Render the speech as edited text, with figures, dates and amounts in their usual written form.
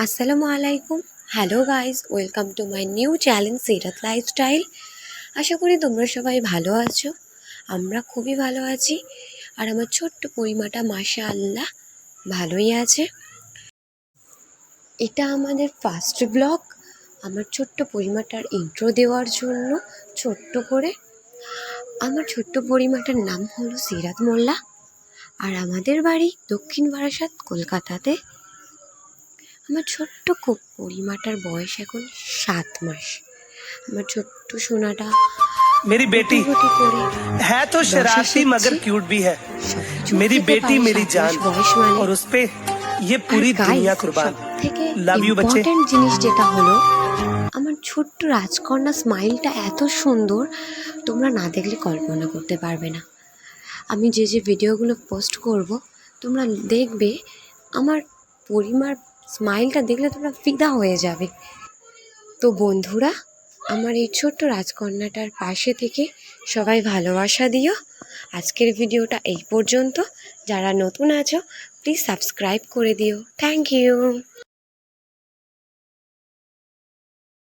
আসসালামু আলাইকুম। Hello guys, welcome to my new challenge Sirat lifestyle. আশা করি তোমরা সবাই ভালো আছো। আমরা খুবই ভালো আছি। আর আমার ছোট্ট পরিমাটা মাশাআল্লাহ ভালোই আছে। এটা আমাদের ফার্স্ট ব্লগ। আমার ছোট্ট পরিমাটার ইন্ট্রো দেওয়ার জন্য ছোট্ট করে, আমার ছোট্ট পরিমাটার নাম হলো সিরাত মোল্লা। আর আমাদের বাড়ি দক্ষিণ বারাসাত, কলকাতাতে। আমার ছোট্ট পরিমাটার বয়স এখন 7 মাস। আমার ছোট্ট সোনাটা मेरी बेटी है तो शरारती मगर क्यूट भी है। मेरी बेटी मेरी जान और उस पे ये पूरी दुनिया कुर्बान। लव यू बच्चे। জিনিস যেটা হলো, আমার ছোট্ট রাজকন্যা স্মাইলটা এত সুন্দর, তোমরা না দেখলে কল্পনা করতে পারবে না। আমি যে ভিডিওগুলো পোস্ট করব, তোমরা দেখবে আমার পরিমার স্মাইলটা দেখলে তোমরা ফিদা হয়ে যাবে। তো বন্ধুরা, আমার এই ছোট্ট রাজকন্যাটার পাশে থেকে সবাই ভালোবাসা দিও। আজকের ভিডিওটা এই পর্যন্ত। যারা নতুন আছো প্লিজ সাবস্ক্রাইব করে দিও। Thank you.